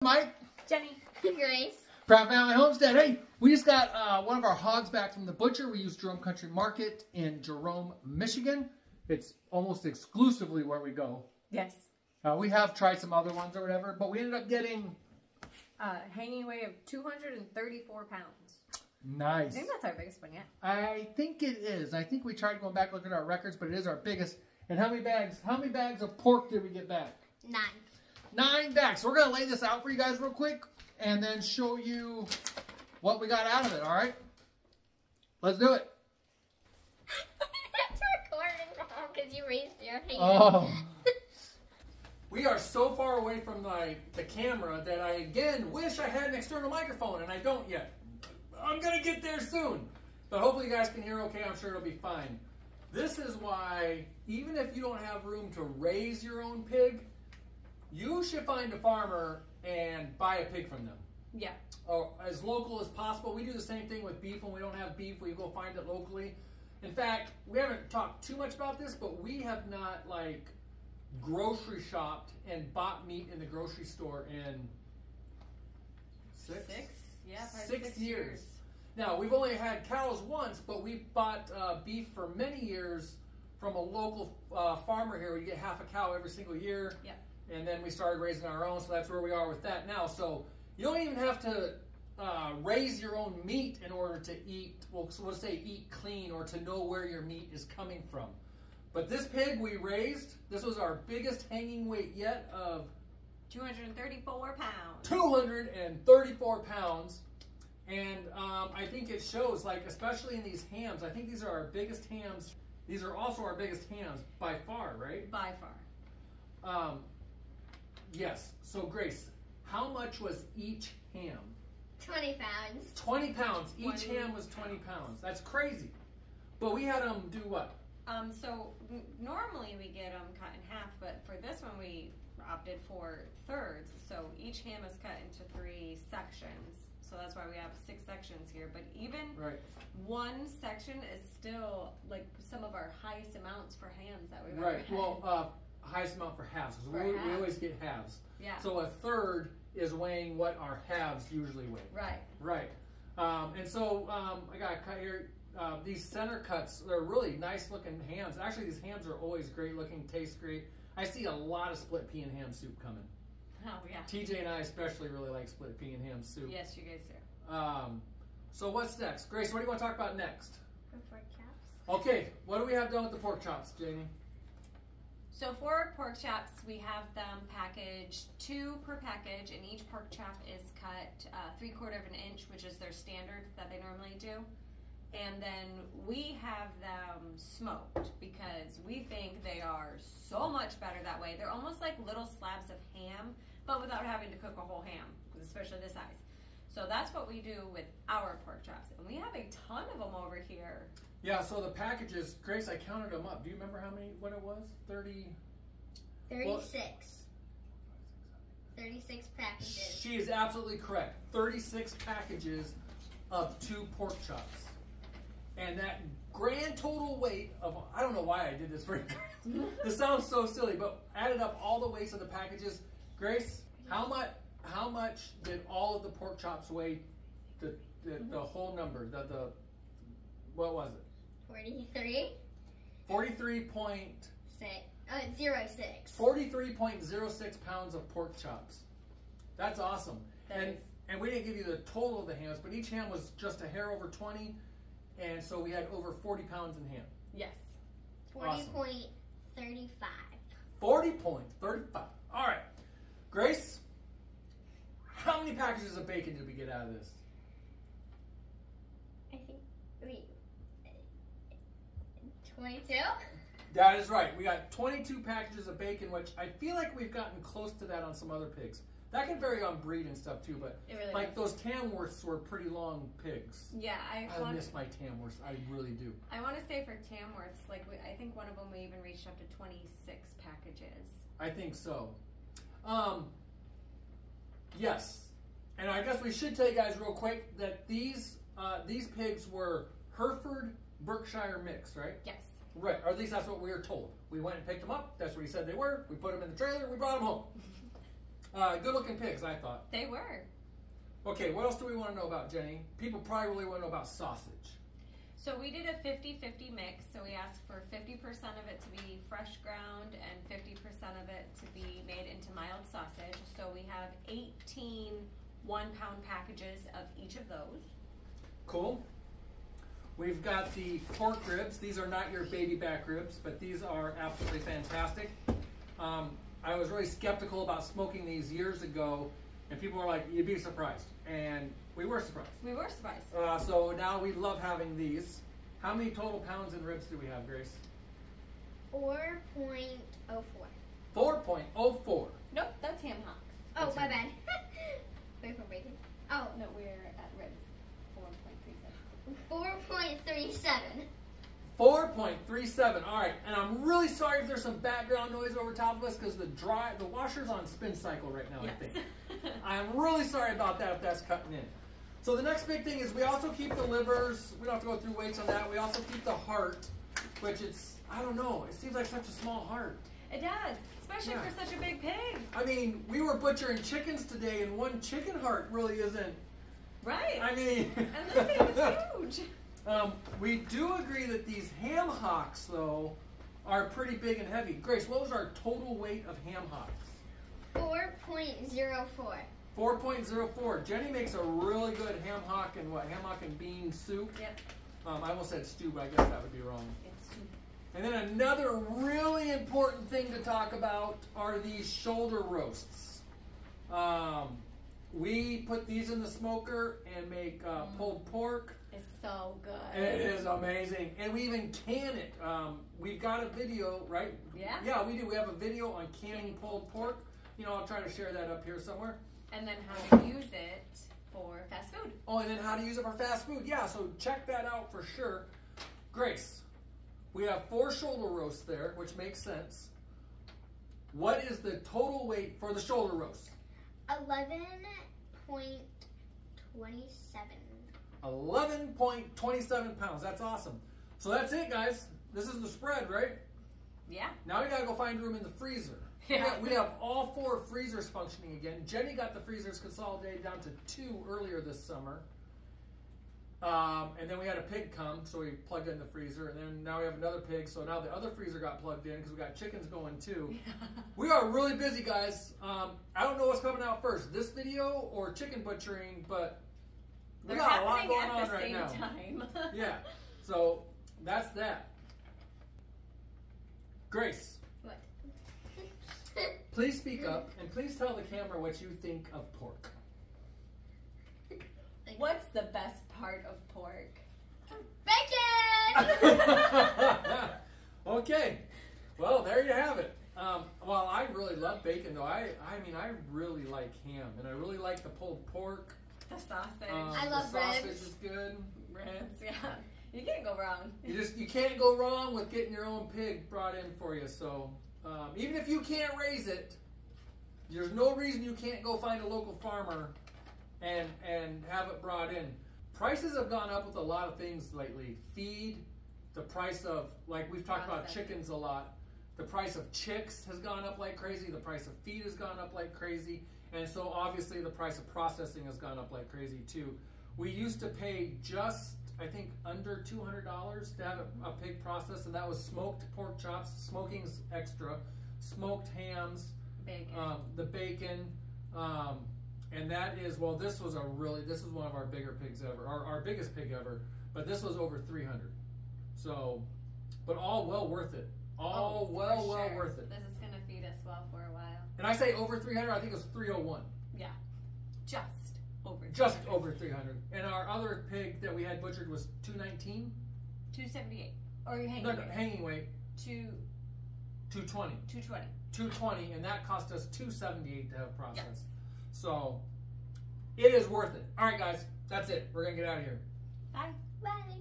Mike. Jenny. Grace. Pratt Family Homestead. Hey, we just got one of our hogs back from the butcher. We use Jerome Country Market in Jerome, Michigan. It's almost exclusively where we go. Yes. We have tried some other ones or whatever, but we ended up getting... hanging weight of 234 pounds. Nice. I think that's our biggest one yet. I think it is. I think we tried going back and looking at our records, but it is our biggest. And how many bags of pork did we get back? 9. 9 bags. So we're going to lay this out for you guys real quick and then show you what we got out of it, all right? Let's do it. It's recording wrong because you raised your hand. Oh. We are so far away from the camera that I, again, wish I had an external microphone, and I don't yet. I'm going to get there soon. But hopefully you guys can hear okay. I'm sure it'll be fine. This is why, even if you don't have room to raise your own pig, you should find a farmer and buy a pig from them. Yeah. Or as local as possible. We do the same thing with beef. When we don't have beef, we go find it locally. In fact, we haven't talked too much about this, but we have not, grocery shopped and bought meat in the grocery store in 6 years. Now, we've only had cows once, but we bought beef for many years from a local farmer here. We get half a cow every single year. Yeah. And then we started raising our own, so that's where we are with that now. So you don't even have to raise your own meat in order to eat, well, so let's say eat clean or to know where your meat is coming from. But this pig we raised, this was our biggest hanging weight yet of 234 pounds. 234 pounds. And I think it shows, especially in these hams, I think these are our biggest hams. These are also our biggest hams by far, right? By far. Yes. So, Grace, how much was each ham? 20 pounds. 20 pounds. Each ham was 20 pounds. That's crazy. But we had them do what? So normally we get them cut in half, but for this one we opted for thirds. So each ham is cut into 3 sections. So that's why we have 6 sections here. But even one section is still some of our highest amounts for hams that we've ever had. Well, highest amount for halves. We always get halves. Yeah. So a third is weighing what our halves usually weigh. Right. Right. And so I got a cut here. These center cuts, they're really nice looking hams. Actually, these hams are always great looking, taste great. I see a lot of split pea and ham soup coming. Oh, yeah. TJ and I especially really like split pea and ham soup. Yes, you guys do. So what's next? Grace, what do you want to talk about next? Pork chops. Okay, what do we have done with the pork chops, Jamie? So for pork chops, we have them packaged 2 per package, and each pork chop is cut 3/4 of an inch, which is their standard that they normally do. And then we have them smoked because we think they are so much better that way. They're almost like little slabs of ham, but without having to cook a whole ham, especially this size. So that's what we do with our pork chops. And we have a ton of them over here. Yeah, so the packages, Grace, I counted them up. Do you remember what it was? 36. 36 packages. She is absolutely correct. 36 packages of 2 pork chops. And that grand total weight of, I don't know why I did this for you guys. This sounds so silly, but added up all the weights of the packages. Grace, how much did all of the pork chops weigh? The whole number, what was it? 43. 43.06. 43.06 pounds of pork chops. That's awesome. And we didn't give you the total of the hams, but each ham was just a hair over 20. And so we had over 40 pounds in ham. Yes. 40.35. 40.35. All right. Grace, how many packages of bacon did we get out of this? I think 22? That is right. We got 22 packages of bacon, which I feel like we've gotten close to that on some other pigs. That can vary on breed and stuff too, but those Tamworths were pretty long pigs. Yeah, I miss my Tamworths. I really do. I want to say for Tamworths, I think one of them we even reached up to 26 packages. I think so. Yes, and I guess we should tell you guys real quick that these pigs were Hereford Berkshire mix, right? Yes. Right, or at least that's what we were told. We went and picked them up. That's what he said they were. We put them in the trailer. We brought them home. Good looking pigs, I thought. They were. Okay, what else do we want to know about, Jenny? People probably really want to know about sausage. So we did a 50-50 mix. So we asked for 50% of it to be fresh ground and 50% of it to be made into mild sausage. So we have 18 1-pound packages of each of those. Cool. We've got the pork ribs. These are not your baby back ribs, but these are absolutely fantastic. I was really skeptical about smoking these years ago, and people were like, you'd be surprised. And we were surprised. We were surprised. So now we love having these. How many total pounds in ribs do we have, Grace? 4.04. 4.04. Nope, that's ham hocks. Oh, That's my it. bad. Wait for bacon. Oh, No, we're at ribs. 4.37. 4.37. All right, and I'm really sorry if there's some background noise over top of us because the washer's on spin cycle right now, I think. I'm really sorry about that if that's cutting in. So the next big thing is we also keep the livers. We don't have to go through weights on that. We also keep the heart, which I don't know, it seems like such a small heart. It does, especially Yeah. for such a big pig. I mean, we were butchering chickens today, and one chicken heart really isn't. Right. I mean. And this thing is huge. We do agree that these ham hocks, though, are pretty big and heavy. Grace, what was our total weight of ham hocks? 4.04. 4.04. Jenny makes a really good ham hock and bean soup. Yep. I almost said stew, but I guess that would be wrong. It's And then another really important thing to talk about are these shoulder roasts. We put these in the smoker and make pulled pork. It's so good. It is amazing. And we even can it. We've got a video, right? Yeah. Yeah, we do. We have a video on canning pulled pork. You know, I'll try to share that up here somewhere. And then how to use it for fast food. Oh, and then how to use it for fast food. Yeah, so check that out for sure. Grace, we have 4 shoulder roasts there, which makes sense. What is the total weight for the shoulder roast? 11.27. 11.27 pounds. That's awesome. So that's it, guys. This is the spread, right? Yeah. Now we gotta go find room in the freezer. Yeah. We have all 4 freezers functioning again. Jenny got the freezers consolidated down to 2 earlier this summer. And then we had a pig come, so we plugged in the freezer. And then now we have another pig, so now the other freezer got plugged in because we got chickens going too. We are really busy, guys. I don't know what's coming out first, this video or chicken butchering, but we They're got a lot happening going on at the right same now. time. Yeah, so that's that. Grace, What? please speak up and please tell the camera what you think of pork. What's the best part of pork? Bacon! Okay, well there you have it. Well, I really love bacon though. I mean, I really like ham and I really like the pulled pork. The sausage. I love the sausage ribs. is good. Ribs, yeah. You can't go wrong. You can't go wrong with getting your own pig brought in for you. So even if you can't raise it, there's no reason you can't go find a local farmer and have it brought in. Prices have gone up with a lot of things lately. Feed, the price of, like we've talked about chickens a lot, the price of chicks has gone up like crazy, the price of feed has gone up like crazy, and so obviously the price of processing has gone up like crazy too. We used to pay just, I think, under $200 to have a pig processed, and that was smoked pork chops, smoking's extra, smoked hams, Bacon. the bacon, and that is, well, this was one of our bigger pigs ever, our biggest pig ever, but this was over 300. So, but all well worth it. All well worth it. This is going to feed us well for a while. And I say over 300, I think it was 301. Yeah. Just over 300. Just over 300. And our other pig that we had butchered was 219. 278. Or you hanging No, weight? hanging weight. 220. 220. 220, and that cost us $278 to have processed. Yes. So, it is worth it. All right, guys, that's it. We're going to get out of here. Bye. Bye.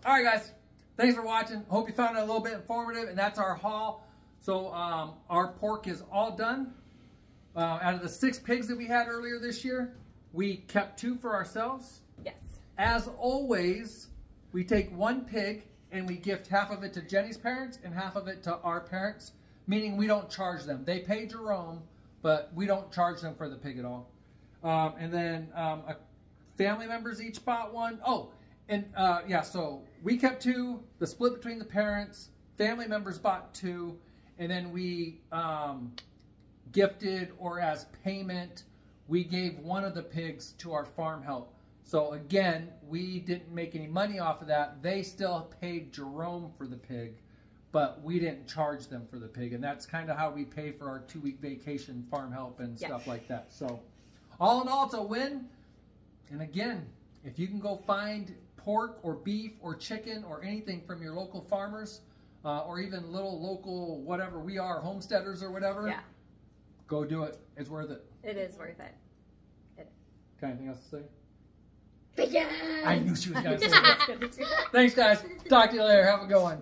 All right, guys. Thanks for watching. Hope you found it a little bit informative, and that's our haul. So our pork is all done. Out of the 6 pigs that we had earlier this year, we kept 2 for ourselves. Yes. As always, we take 1 pig and we gift half of it to Jenny's parents and half of it to our parents. meaning we don't charge them. They pay Jerome, but we don't charge them for the pig at all. And then family members each bought one. Oh, and yeah, so we kept 2, the split between the parents, family members bought 2, and then we gifted, or as payment, we gave one of the pigs to our farm help. So again, we didn't make any money off of that. They still paid Jerome for the pig, but we didn't charge them for the pig. And that's kind of how we pay for our 2-week vacation farm help and stuff like that. So all in all, it's a win. And again, if you can go find pork or beef or chicken or anything from your local farmers, or even little local whatever we are, homesteaders or whatever, go do it. It's worth it. It is worth it. Okay, anything else to say? Yeah. I knew she was going to say that. Thanks, guys. Talk to you later. Have a good one.